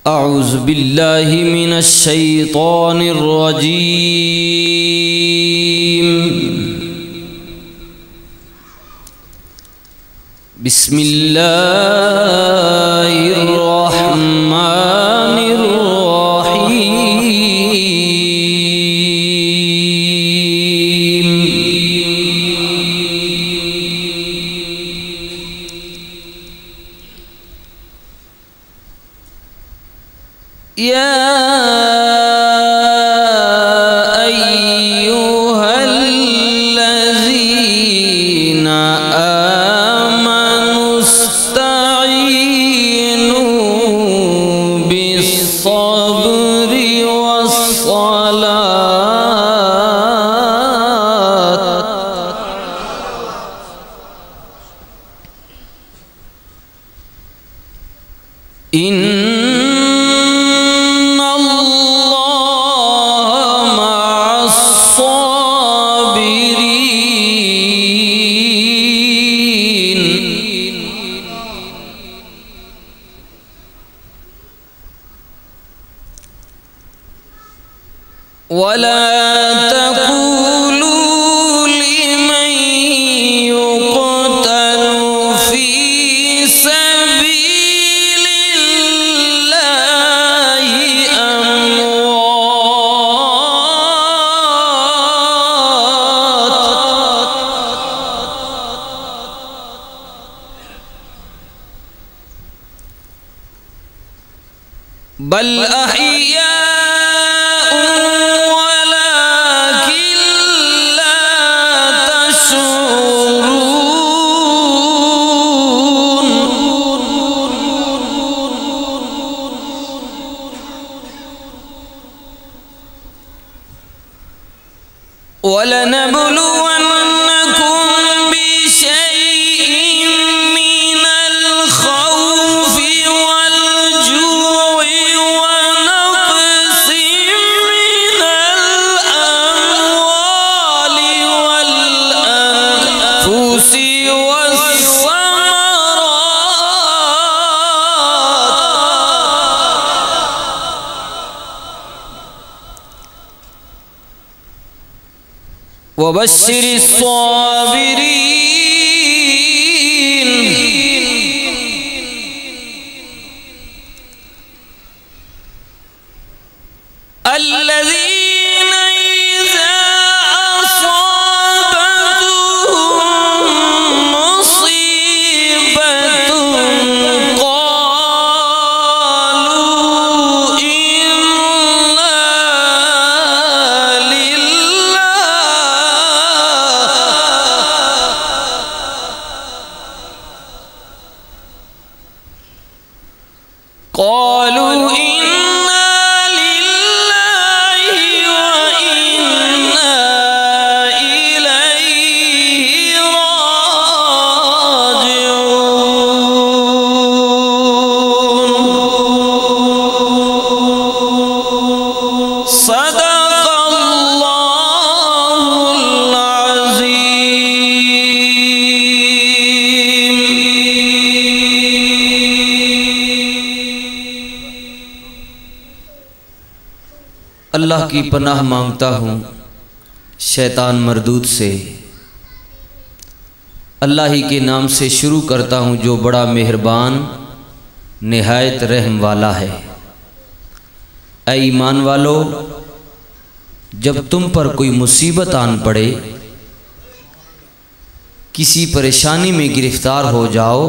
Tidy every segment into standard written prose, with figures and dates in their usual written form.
अऊज़ु बिल्लाहि मिनश शैतानिर रजीम। बिस्मिल्लाहिर रहमानिर रहीम। या अय्युहल्लज़ीना आमनुस्तईनु बिस्सब्रि वला तक़ूलू लिमन युक़तलु फ़ी सबीलिल्लाहि अम्वात बल अहिया वलनबलुवन्नकुम बिशैइन मिनल खौफि वल्जु'i वनक़सिम मिनल अम्वालि वल अनफुसि वबश्शिरिस साबिरीन। अल्लज़ीना इज़ा असाबतहुम मुसीबतुन क़ालू इन्ना लिल्लाहि व इन्ना इलैहि राजिऊन। सदक़ल्लाहुल अज़ीम। अल्लाह की पनाह मांगता हूँ शैतान मरदूद से। अल्लाह ही के नाम से शुरू करता हूँ जो बड़ा मेहरबान निहायत रहम वाला है। ऐ ईमान वालो, जब तुम पर कोई मुसीबत आन पड़े, किसी परेशानी में गिरफ्तार हो जाओ,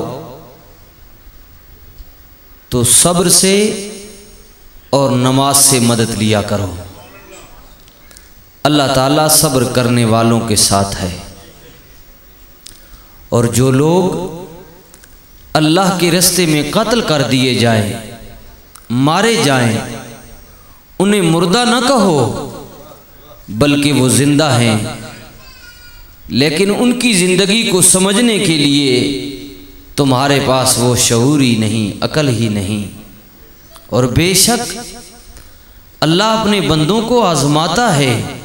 तो सब्र से और नमाज से मदद लिया करो। अल्लाह ताला सब्र करने वालों के साथ है। और जो लोग अल्लाह के रास्ते में कत्ल कर दिए जाएं, मारे जाएं, उन्हें मुर्दा न कहो, बल्कि वो जिंदा हैं। लेकिन उनकी ज़िंदगी को समझने के लिए तुम्हारे पास वो शऊर ही नहीं, अकल ही नहीं। और बेशक अल्लाह अपने बंदों को आजमाता है,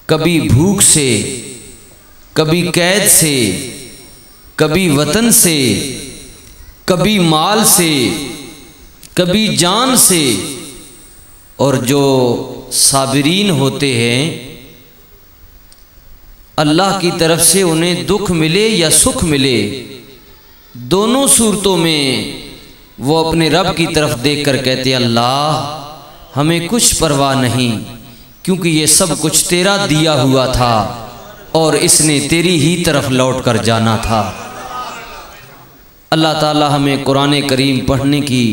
कभी भूख से, कभी कैद से, कभी वतन से, कभी माल से, कभी जान से, और जो साबिरीन होते हैं अल्लाह की तरफ से उन्हें दुख मिले या सुख मिले, दोनों सूरतों में वो अपने रब की तरफ देखकर कहते अल्लाह हमें कुछ परवाह नहीं, क्योंकि ये सब कुछ तेरा दिया हुआ था और इसने तेरी ही तरफ लौट कर जाना था। अल्लाह ताला हमें कुरान करीम पढ़ने की,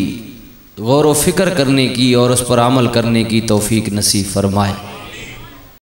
गौर व फिक्र करने की और उस पर अमल करने की तौफीक नसीब फरमाए।